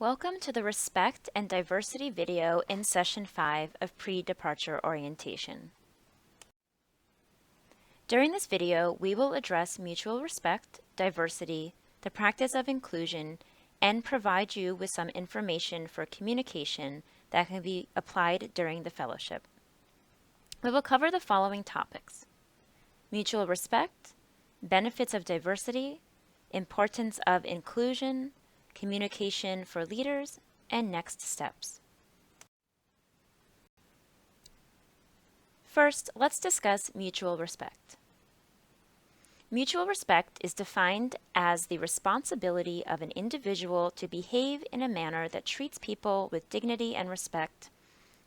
Welcome to the Respect and Diversity video in Session 5 of Pre-Departure Orientation. During this video, we will address mutual respect, diversity, the practice of inclusion, and provide you with some information for communication that can be applied during the fellowship. We will cover the following topics: mutual respect, benefits of diversity, importance of inclusion, communication for leaders, and next steps. First, let's discuss mutual respect. Mutual respect is defined as the responsibility of an individual to behave in a manner that treats people with dignity and respect,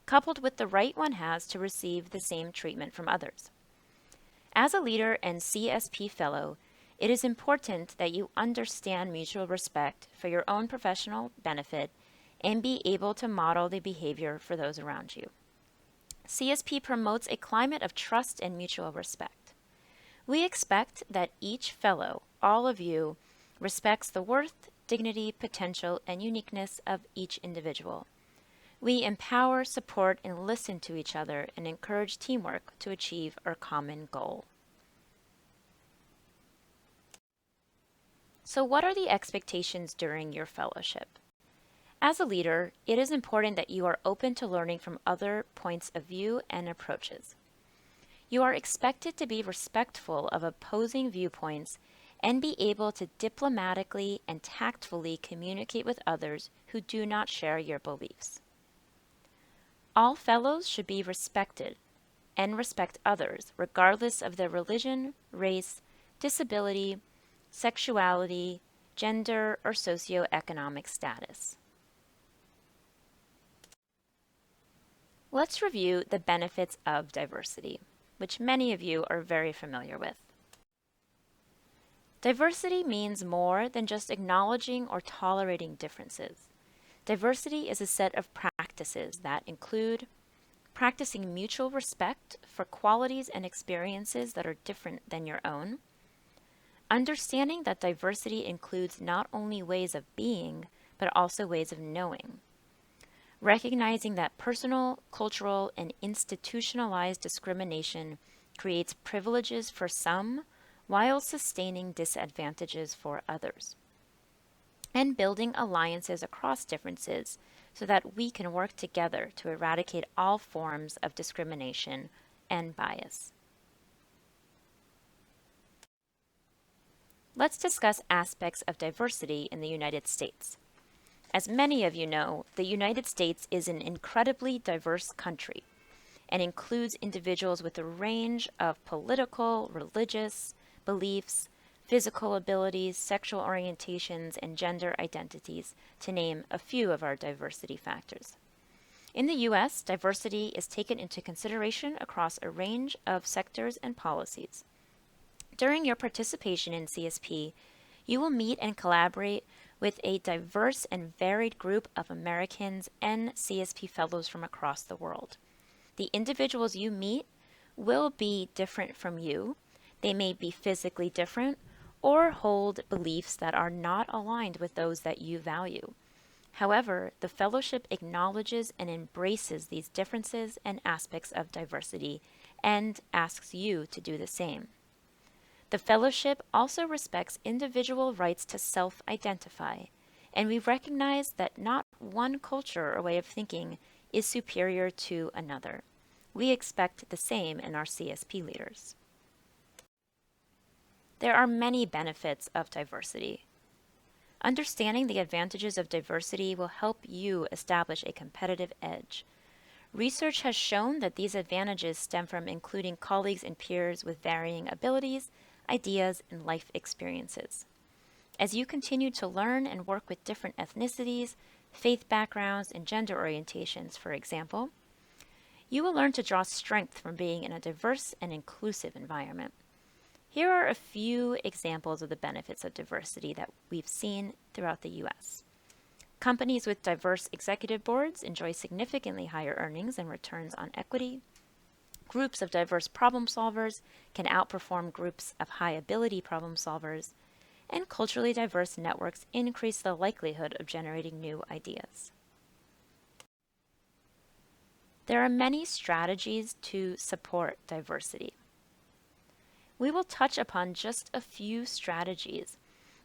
coupled with the right one has to receive the same treatment from others. As a leader and CSP fellow, it is important that you understand mutual respect for your own professional benefit and be able to model the behavior for those around you. CSP promotes a climate of trust and mutual respect. We expect that each fellow, all of you, respects the worth, dignity, potential, and uniqueness of each individual. We empower, support, and listen to each other and encourage teamwork to achieve our common goal. So what are the expectations during your fellowship? As a leader, it is important that you are open to learning from other points of view and approaches. You are expected to be respectful of opposing viewpoints and be able to diplomatically and tactfully communicate with others who do not share your beliefs. All fellows should be respected and respect others regardless of their religion, race, disability, sexuality, gender, or socioeconomic status. Let's review the benefits of diversity, which many of you are very familiar with. Diversity means more than just acknowledging or tolerating differences. Diversity is a set of practices that include practicing mutual respect for qualities and experiences that are different than your own, understanding that diversity includes not only ways of being, but also ways of knowing. Recognizing that personal, cultural, and institutionalized discrimination creates privileges for some while sustaining disadvantages for others. And building alliances across differences so that we can work together to eradicate all forms of discrimination and bias. Let's discuss aspects of diversity in the United States. As many of you know, the United States is an incredibly diverse country and includes individuals with a range of political, religious beliefs, physical abilities, sexual orientations, and gender identities, to name a few of our diversity factors. In the U.S., diversity is taken into consideration across a range of sectors and policies. During your participation in CSP, you will meet and collaborate with a diverse and varied group of Americans and CSP fellows from across the world. The individuals you meet will be different from you. They may be physically different or hold beliefs that are not aligned with those that you value. However, the fellowship acknowledges and embraces these differences and aspects of diversity and asks you to do the same. The fellowship also respects individual rights to self-identify, and we recognize that not one culture or way of thinking is superior to another. We expect the same in our CSP leaders. There are many benefits of diversity. Understanding the advantages of diversity will help you establish a competitive edge. Research has shown that these advantages stem from including colleagues and peers with varying abilities, ideas, and life experiences. As you continue to learn and work with different ethnicities, faith backgrounds, and gender orientations, for example, you will learn to draw strength from being in a diverse and inclusive environment. Here are a few examples of the benefits of diversity that we've seen throughout the U.S. Companies with diverse executive boards enjoy significantly higher earnings and returns on equity. Groups of diverse problem solvers can outperform groups of high ability problem solvers, and culturally diverse networks increase the likelihood of generating new ideas. There are many strategies to support diversity. We will touch upon just a few strategies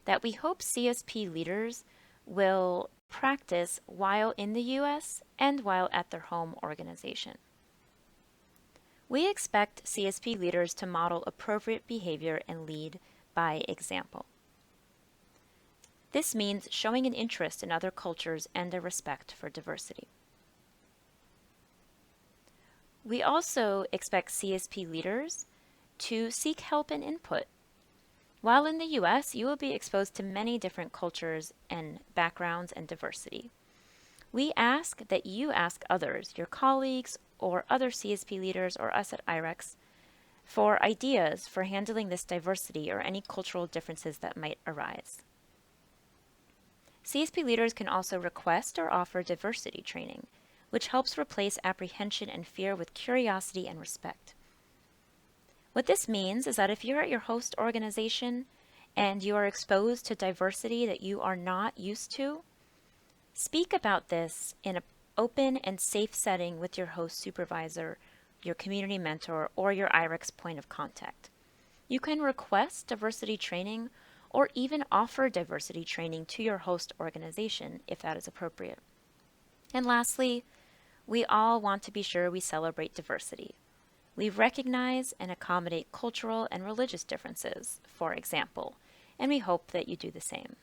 that we hope CSP leaders will practice while in the U.S. and while at their home organization. We expect CSP leaders to model appropriate behavior and lead by example. This means showing an interest in other cultures and a respect for diversity. We also expect CSP leaders to seek help and input. While in the U.S., you will be exposed to many different cultures and backgrounds and diversity. We ask that you ask others, your colleagues or other CSP leaders or us at IREX, for ideas for handling this diversity or any cultural differences that might arise. CSP leaders can also request or offer diversity training, which helps replace apprehension and fear with curiosity and respect. What this means is that if you're at your host organization and you are exposed to diversity that you are not used to, speak about this in an open and safe setting with your host supervisor, your community mentor, or your IREX point of contact. You can request diversity training or even offer diversity training to your host organization if that is appropriate. And lastly, we all want to be sure we celebrate diversity. We recognize and accommodate cultural and religious differences, for example, and we hope that you do the same.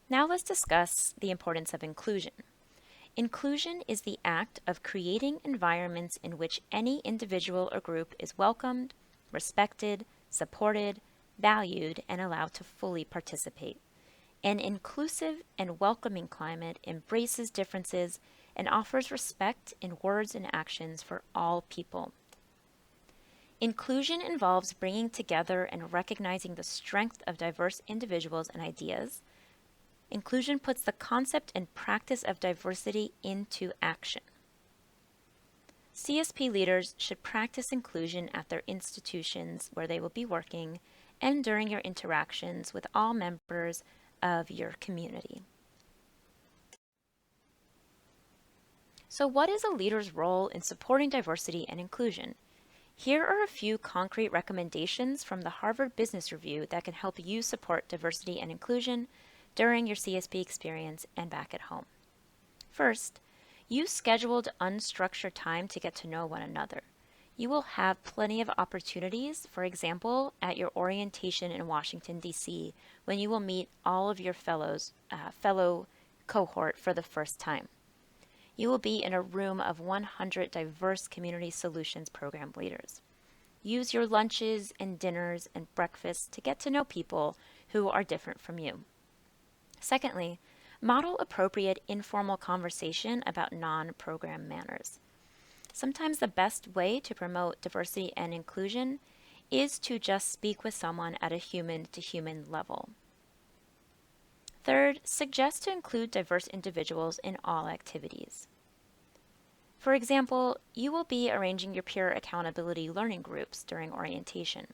Now let's discuss the importance of inclusion. Inclusion is the act of creating environments in which any individual or group is welcomed, respected, supported, valued, and allowed to fully participate. An inclusive and welcoming climate embraces differences and offers respect in words and actions for all people. Inclusion involves bringing together and recognizing the strength of diverse individuals and ideas. Inclusion puts the concept and practice of diversity into action. CSP leaders should practice inclusion at their institutions where they will be working and during your interactions with all members of your community. So what is a leader's role in supporting diversity and inclusion? Here are a few concrete recommendations from the Harvard Business Review that can help you support diversity and inclusion during your CSP experience and back at home. First, use scheduled unstructured time to get to know one another. You will have plenty of opportunities, for example, at your orientation in Washington, D.C., when you will meet all of your fellow cohort for the first time. You will be in a room of 100 diverse community solutions program leaders. Use your lunches and dinners and breakfasts to get to know people who are different from you. Secondly, model appropriate informal conversation about non-program manners. Sometimes the best way to promote diversity and inclusion is to just speak with someone at a human-to-human level. Third, suggest to include diverse individuals in all activities. For example, you will be arranging your peer accountability learning groups during orientation.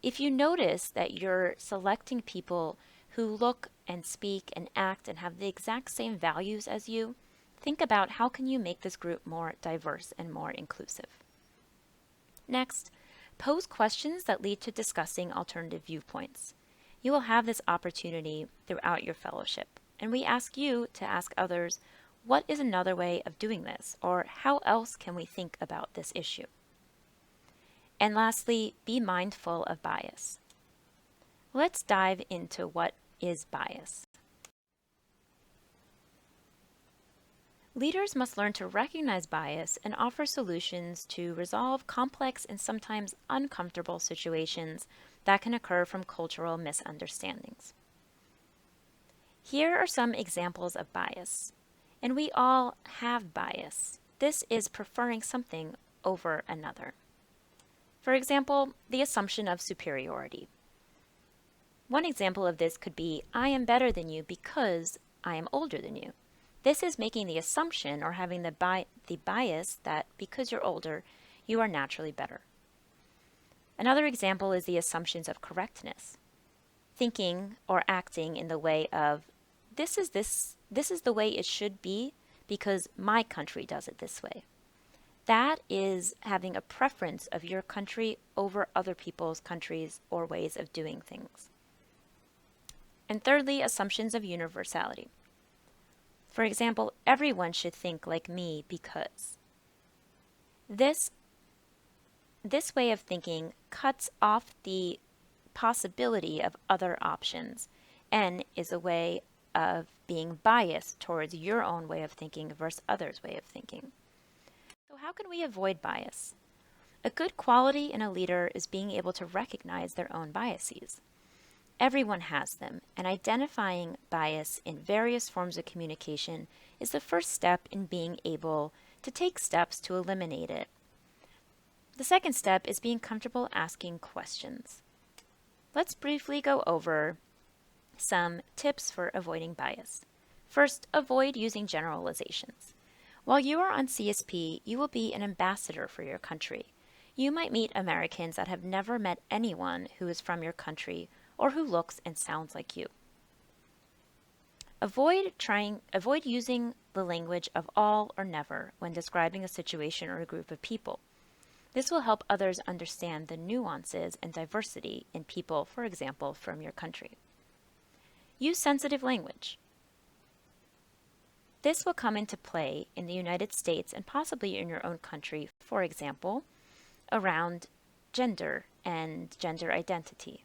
If you notice that you're selecting people who look and speak and act and have the exact same values as you, think about how can you make this group more diverse and more inclusive. Next, pose questions that lead to discussing alternative viewpoints. You will have this opportunity throughout your fellowship, and we ask you to ask others, what is another way of doing this, or how else can we think about this issue? And lastly, be mindful of bias. Let's dive into what is bias. Leaders must learn to recognize bias and offer solutions to resolve complex and sometimes uncomfortable situations that can occur from cultural misunderstandings. Here are some examples of bias. And we all have bias. This is preferring something over another. For example, the assumption of superiority. One example of this could be, I am better than you because I am older than you. This is making the assumption or having the bias that because you're older, you are naturally better. Another example is the assumptions of correctness. Thinking or acting in the way of this is the way it should be because my country does it this way. That is having a preference of your country over other people's countries or ways of doing things. And thirdly, assumptions of universality. For example, everyone should think like me because. This way of thinking cuts off the possibility of other options and is a way of being biased towards your own way of thinking versus others' way of thinking. So how can we avoid bias? A good quality in a leader is being able to recognize their own biases. Everyone has them, and identifying bias in various forms of communication is the first step in being able to take steps to eliminate it. The second step is being comfortable asking questions. Let's briefly go over some tips for avoiding bias. First, avoid using generalizations. While you are on CSP, you will be an ambassador for your country. You might meet Americans that have never met anyone who is from your country or who looks and sounds like you. Avoid using the language of all or never when describing a situation or a group of people. This will help others understand the nuances and diversity in people, for example, from your country. Use sensitive language. This will come into play in the United States and possibly in your own country, for example, around gender and gender identity.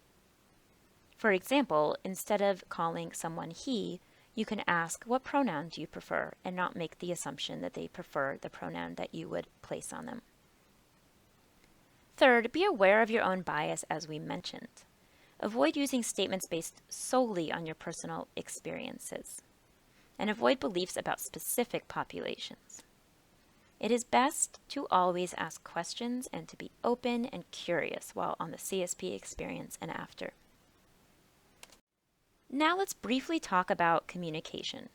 For example, instead of calling someone he, you can ask, what pronoun do you prefer, and not make the assumption that they prefer the pronoun that you would place on them. Third, be aware of your own bias as we mentioned. Avoid using statements based solely on your personal experiences, and avoid beliefs about specific populations. It is best to always ask questions and to be open and curious while on the CSP experience and after. Now let's briefly talk about communication,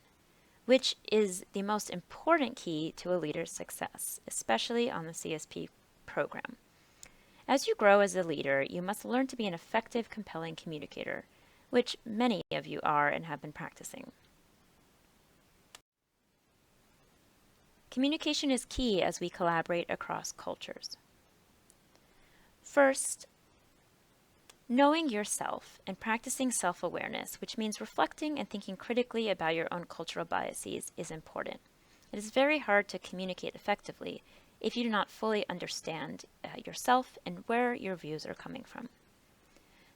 which is the most important key to a leader's success, especially on the CSP program. As you grow as a leader, you must learn to be an effective, compelling communicator, which many of you are and have been practicing. Communication is key as we collaborate across cultures. First, knowing yourself and practicing self-awareness, which means reflecting and thinking critically about your own cultural biases, is important. It is very hard to communicate effectively if you do not fully understand yourself and where your views are coming from.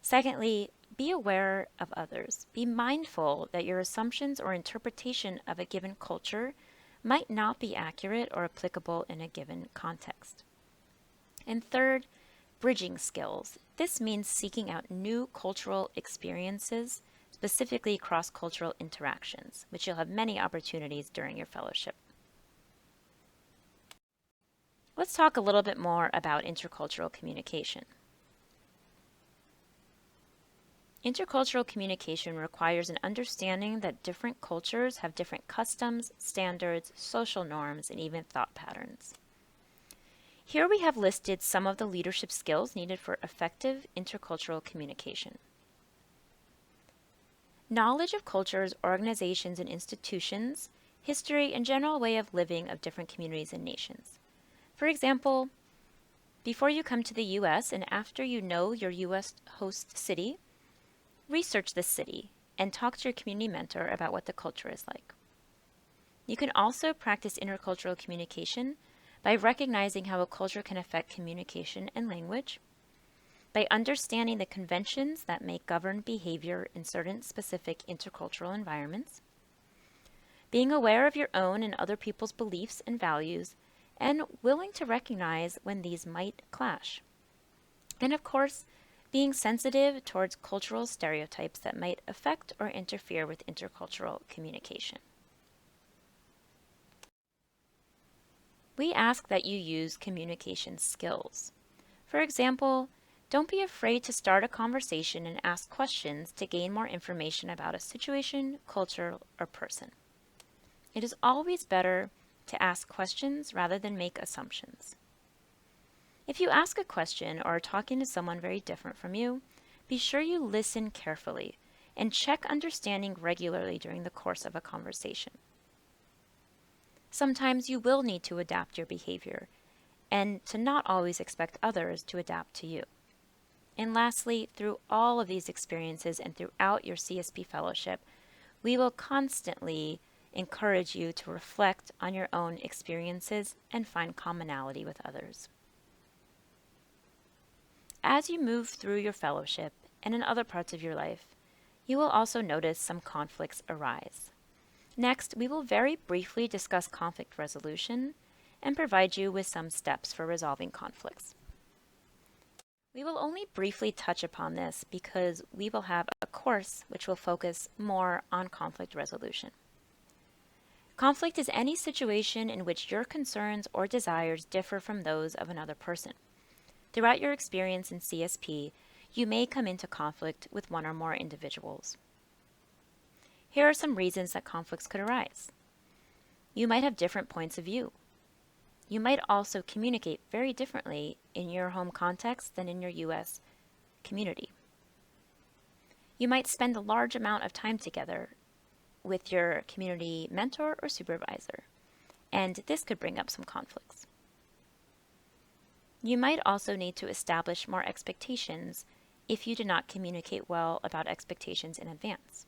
Secondly, be aware of others. Be mindful that your assumptions or interpretation of a given culture might not be accurate or applicable in a given context. And third, bridging skills. This means seeking out new cultural experiences, specifically cross-cultural interactions, which you'll have many opportunities during your fellowship. Let's talk a little bit more about intercultural communication. Intercultural communication requires an understanding that different cultures have different customs, standards, social norms, and even thought patterns. Here we have listed some of the leadership skills needed for effective intercultural communication. Knowledge of cultures, organizations, and institutions, history, and general way of living of different communities and nations. For example, before you come to the U.S. and after you know your U.S. host city, research this city and talk to your community mentor about what the culture is like. You can also practice intercultural communication by recognizing how a culture can affect communication and language, by understanding the conventions that may govern behavior in certain specific intercultural environments, being aware of your own and other people's beliefs and values, and willing to recognize when these might clash. And of course, being sensitive towards cultural stereotypes that might affect or interfere with intercultural communication. We ask that you use communication skills. For example, don't be afraid to start a conversation and ask questions to gain more information about a situation, culture, or person. It is always better to ask questions rather than make assumptions. If you ask a question or are talking to someone very different from you, be sure you listen carefully and check understanding regularly during the course of a conversation. Sometimes you will need to adapt your behavior and to not always expect others to adapt to you. And lastly, through all of these experiences and throughout your CSP fellowship, we will constantly encourage you to reflect on your own experiences and find commonality with others. As you move through your fellowship and in other parts of your life, you will also notice some conflicts arise. Next, we will very briefly discuss conflict resolution and provide you with some steps for resolving conflicts. We will only briefly touch upon this because we will have a course which will focus more on conflict resolution. Conflict is any situation in which your concerns or desires differ from those of another person. Throughout your experience in CSP, you may come into conflict with one or more individuals. Here are some reasons that conflicts could arise. You might have different points of view. You might also communicate very differently in your home context than in your U.S. community. You might spend a large amount of time together with your community mentor or supervisor, and this could bring up some conflicts. You might also need to establish more expectations if you do not communicate well about expectations in advance.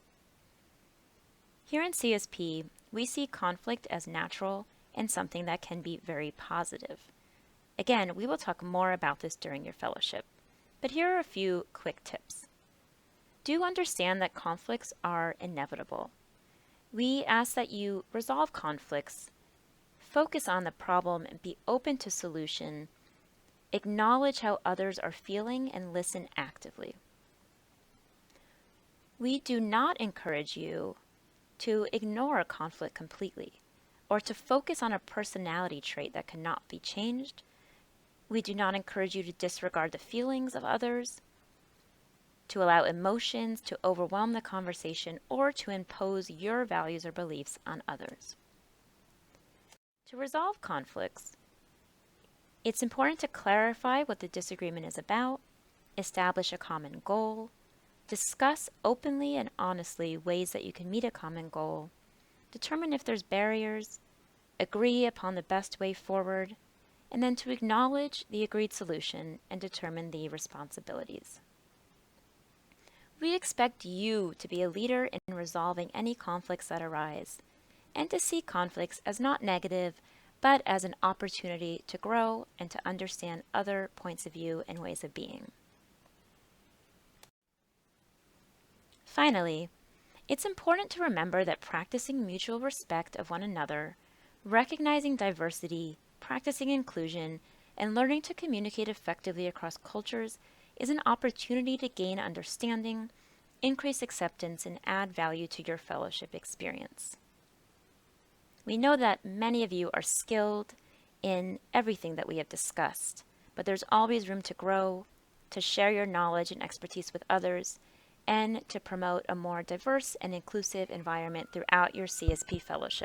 Here in CSP, we see conflict as natural and something that can be very positive. Again, we will talk more about this during your fellowship, but here are a few quick tips. Do understand that conflicts are inevitable. We ask that you resolve conflicts, focus on the problem, and be open to solution. Acknowledge how others are feeling and listen actively. We do not encourage you to ignore a conflict completely or to focus on a personality trait that cannot be changed. We do not encourage you to disregard the feelings of others, to allow emotions to overwhelm the conversation, or to impose your values or beliefs on others. To resolve conflicts, it's important to clarify what the disagreement is about, establish a common goal, discuss openly and honestly ways that you can meet a common goal, determine if there's barriers, agree upon the best way forward, and then to acknowledge the agreed solution and determine the responsibilities. We expect you to be a leader in resolving any conflicts that arise, and to see conflicts as not negative, but as an opportunity to grow and to understand other points of view and ways of being. Finally, it's important to remember that practicing mutual respect of one another, recognizing diversity, practicing inclusion, and learning to communicate effectively across cultures is an opportunity to gain understanding, increase acceptance, and add value to your fellowship experience. We know that many of you are skilled in everything that we have discussed, but there's always room to grow, to share your knowledge and expertise with others, and to promote a more diverse and inclusive environment throughout your CSP fellowship.